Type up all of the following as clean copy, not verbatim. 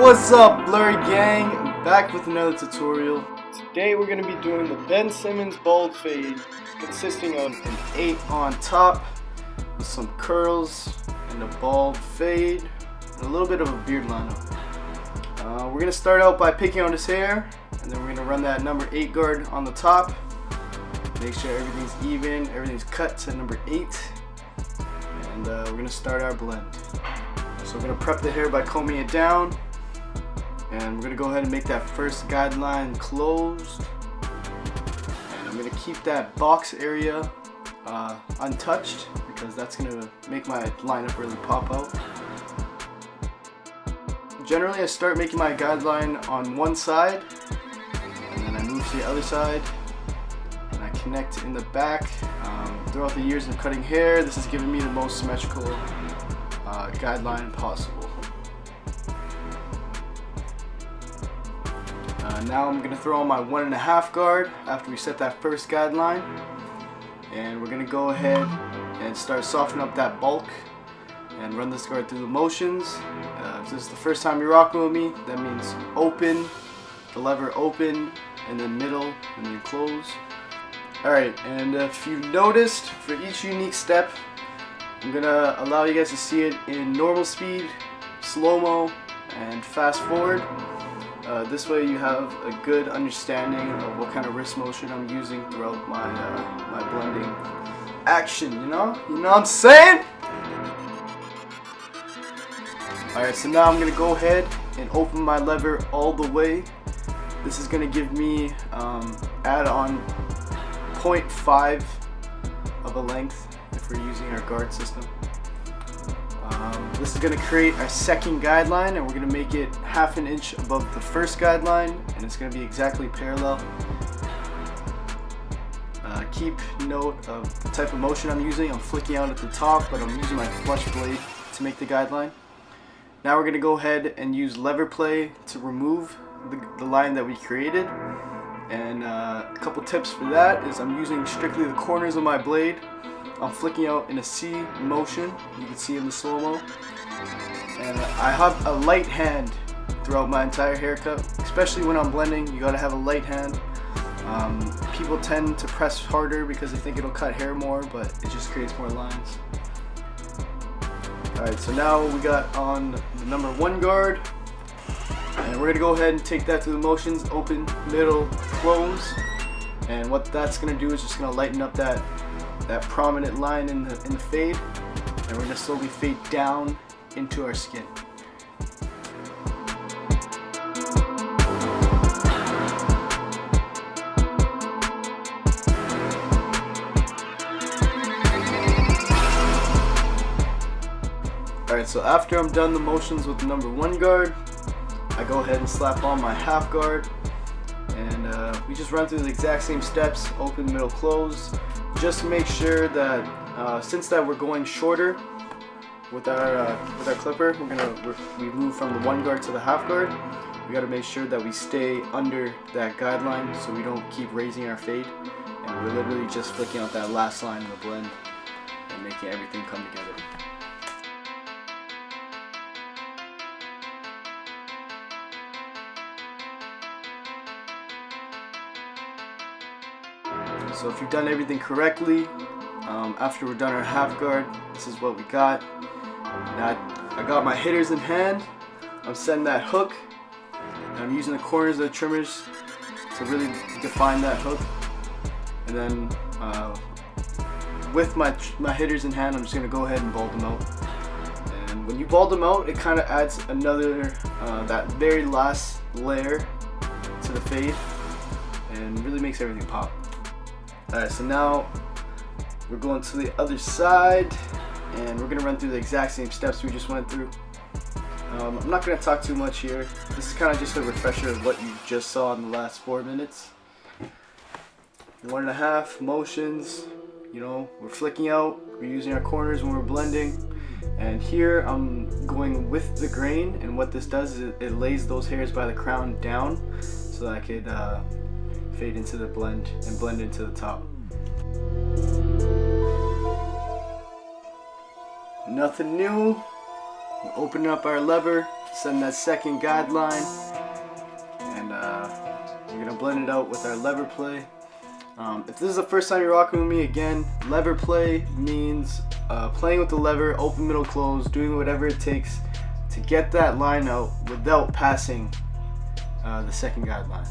What's up, Blurry Gang? Back with another tutorial. Today we're going to be doing the Ben Simmons bald fade, consisting of an 8 on top with some curls and a bald fade and a little bit of a beard lineup. We're going to start out by picking out his hair, and then we're going to run that number 8 guard on the top. Make sure everything's even, everything's cut to number 8, and we're going to start our blend. So we're going to prep the hair by combing it down, and we're going to go ahead and make that first guideline closed, and I'm going to keep that box area untouched because that's going to make my lineup really pop out. Generally I start making my guideline on one side, and then I move to the other side, and I connect in the back. Throughout the years of cutting hair, this has given me the most symmetrical guideline possible. Now I'm going to throw on my 1.5 guard after we set that first guideline, and we're going to go ahead and start softening up that bulk and run this guard through the motions. If this is the first time you're rocking with me, that means open, the lever open, and then middle, and then close. Alright, and if you've noticed, for each unique step, I'm going to allow you guys to see it in normal speed, slow-mo, and fast forward. This way you have a good understanding of what kind of wrist motion I'm using throughout my, my blending action, you know what I'm saying? Alright, so now I'm going to go ahead and open my lever all the way. This is going to give me add on 0.5 of a length if we're using our guard system. This is going to create our second guideline, and we're going to make it 1/2 inch above the first guideline, and it's going to be exactly parallel. Keep note of the type of motion I'm using. I'm flicking out at the top, but I'm using my flush blade to make the guideline. Now we're going to go ahead and use lever play to remove the line that we created. And a couple tips for that is I'm using strictly the corners of my blade. I'm flicking out in a C motion, you can see in the slow-mo. And I have a light hand throughout my entire haircut, especially when I'm blending. You gotta have a light hand. People tend to press harder because they think it'll cut hair more, but it just creates more lines. Alright, so now we got on the number 1 guard, and we're gonna go ahead and take that through the motions, open, middle, close. And what that's gonna do is just gonna lighten up that prominent line in the fade, and we're gonna slowly fade down into our skin. Alright, so after I'm done the motions with the number 1 guard, I go ahead and slap on my 1/2 guard, and we just run through the exact same steps, open, middle, close. Just make sure that since we're going shorter with our clipper, we move from the 1 guard to the 1/2 guard. We got to make sure that we stay under that guideline so we don't keep raising our fade, and we're literally just flicking out that last line in the blend and making everything come together. So if you've done everything correctly, after we're done our 1/2 guard, this is what we got. Now I got my hitters in hand. I'm setting that hook, and I'm using the corners of the trimmers to really define that hook. And then with my hitters in hand, I'm just going to go ahead and bald them out. And when you bald them out, it kind of adds another, that very last layer to the fade, and really makes everything pop. Alright, so now we're going to the other side, and we're going to run through the exact same steps we just went through. I'm not going to talk too much here. This is kind of just a refresher of what you just saw in the last 4 minutes. 1.5 motions, you know, we're flicking out, we're using our corners when we're blending. And here I'm going with the grain, and what this does is it lays those hairs by the crown down so that I could fade into the blend and blend into the top. Nothing new, We're opening up our lever, setting that second guideline, and we're gonna blend it out with our lever play. If this is the first time you're rocking with me, again, lever play means playing with the lever, open, middle, close, doing whatever it takes to get that line out without passing the second guideline.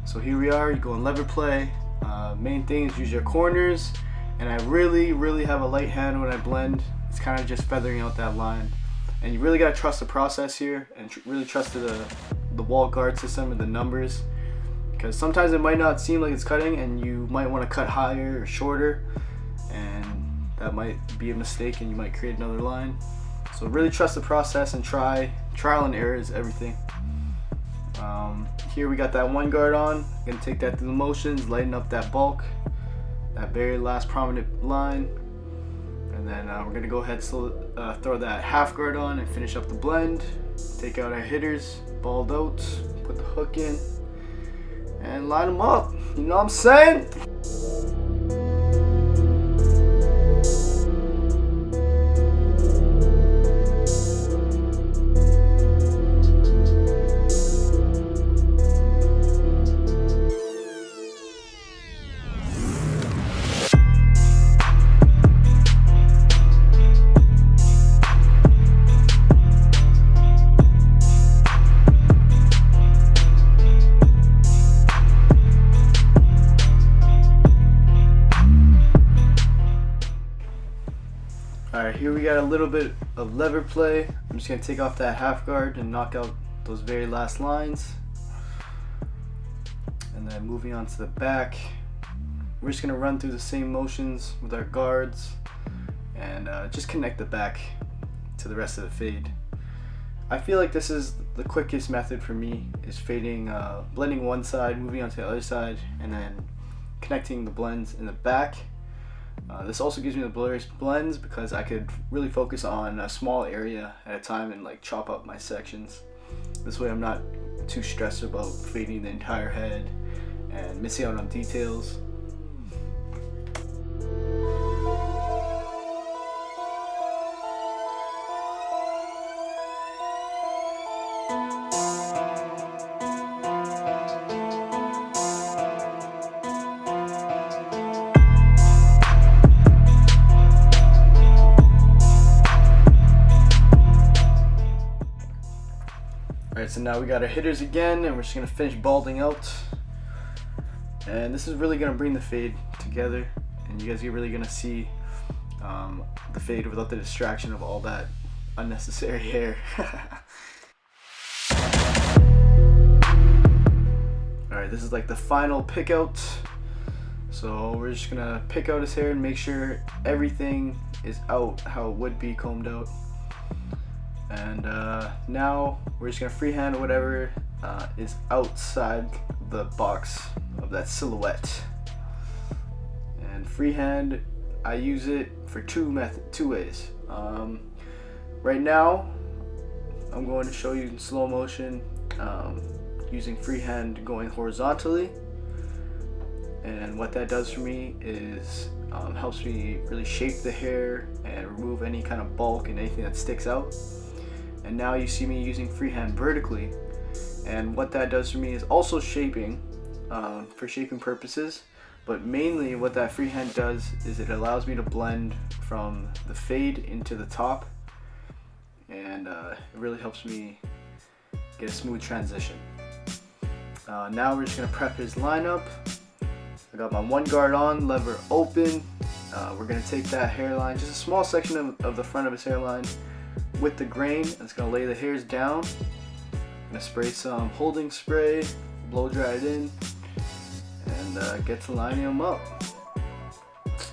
So here we are, you go in lever play. Main thing is use your corners, and I really have a light hand when I blend. It's kind of just feathering out that line, and you really got to trust the process here and really trust the wall guard system and the numbers, because sometimes it might not seem like it's cutting and you might want to cut higher or shorter, and that might be a mistake and you might create another line. So really trust the process and trial and error is everything. Here we got that one guard on. Gonna take that through the motions, lighten up that bulk, that very last prominent line, and then we're gonna go ahead and throw that half guard on and finish up the blend. Take out our hitters, balled out, put the hook in, and line them up. You know what I'm saying? Alright, here we got a little bit of lever play. I'm just going to take off that half guard and knock out those very last lines. And then moving on to the back, we're just going to run through the same motions with our guards and just connect the back to the rest of the fade. I feel like this is the quickest method for me, is fading, blending one side, moving on to the other side, and then connecting the blends in the back. This also gives me the blurriest blends because I could really focus on a small area at a time and like chop up my sections. This way I'm not too stressed about fading the entire head and missing out on details. Alright, so now we got our hitters again, and we're just going to finish balding out. And this is really going to bring the fade together, and you guys are really going to see the fade without the distraction of all that unnecessary hair. Alright, this is like the final pick out. So we're just going to pick out his hair and make sure everything is out how it would be combed out. And now we're just gonna freehand whatever is outside the box of that silhouette. And freehand, I use it for two ways. Right now, I'm going to show you in slow motion using freehand going horizontally. And what that does for me is helps me really shape the hair and remove any kind of bulk and anything that sticks out. And now you see me using freehand vertically, and what that does for me is also shaping, for shaping purposes, but mainly what that freehand does is it allows me to blend from the fade into the top, and it really helps me get a smooth transition. Now we're just going to prep his lineup. I got my one guard on, lever open. We're going to take that hairline, just a small section of the front of his hairline, with the grain. It's going to lay the hairs down. I'm going to spray some holding spray, blow dry it in, and get to lining them up.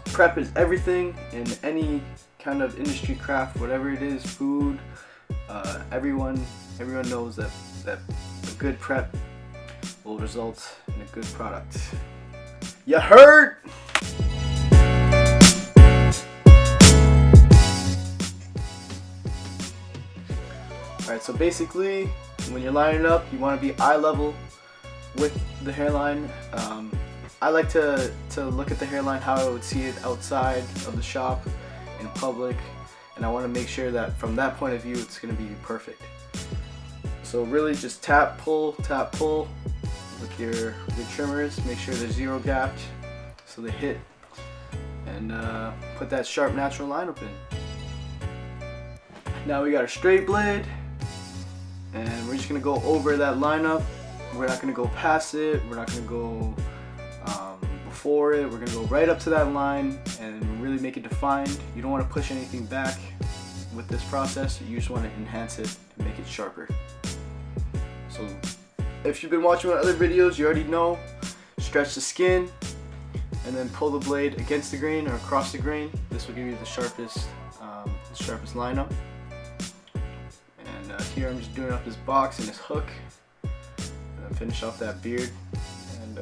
Prep is everything in any kind of industry, craft, whatever it is, food. Everyone knows that a good prep will result in a good product. You heard? Alright, so basically, when you're lining up, you want to be eye level with the hairline. I like to look at the hairline how I would see it outside of the shop, in public, and I want to make sure that from that point of view it's going to be perfect. So really just tap pull with your trimmers. Make sure they're zero gapped so they hit, and put that sharp natural line up in. Now we got our straight blade, and we're just going to go over that lineup. We're not going to go past it, we're not going to go before it, we're going to go right up to that line and really make it defined. You don't want to push anything back with this process, you just want to enhance it and make it sharper. So if you've been watching my other videos, you already know, stretch the skin and then pull the blade against the grain or across the grain. This will give you the sharpest lineup. And here I'm just doing up his box and his hook, and then finish off that beard, and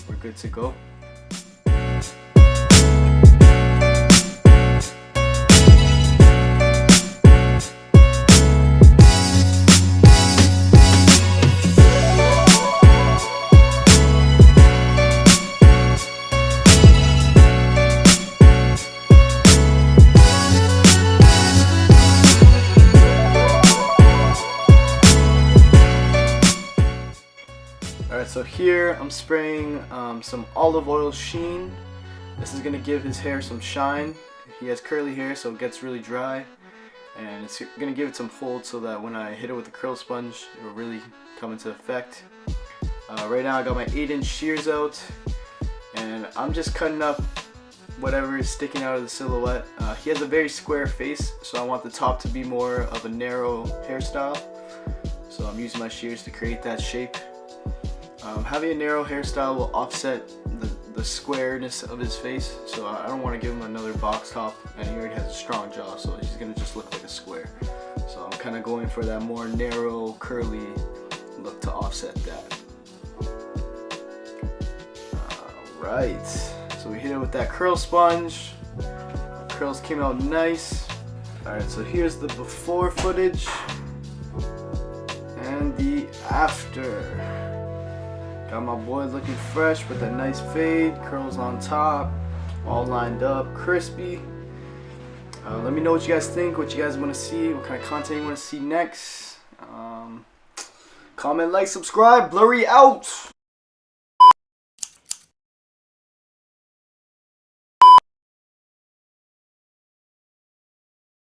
we're good to go. Alright, so here I'm spraying some olive oil sheen. This is going to give his hair some shine. He has curly hair, so it gets really dry, and it's going to give it some hold so that when I hit it with the curl sponge, it will really come into effect. Right now I got my 8-inch shears out, and I'm just cutting up whatever is sticking out of the silhouette. He has a very square face, so I want the top to be more of a narrow hairstyle, so I'm using my shears to create that shape. Having a narrow hairstyle will offset the squareness of his face, so I don't want to give him another box top, and he already has a strong jaw, so he's going to just look like a square. So I'm kind of going for that more narrow, curly look to offset that. Alright, so we hit it with that curl sponge. Curls came out nice. Alright, so here's the before footage and the after. Got my boy looking fresh with a nice fade, curls on top, all lined up, crispy. Let me know what you guys think, what you guys want to see, what kind of content you want to see next. Comment, like, subscribe. Blurry out!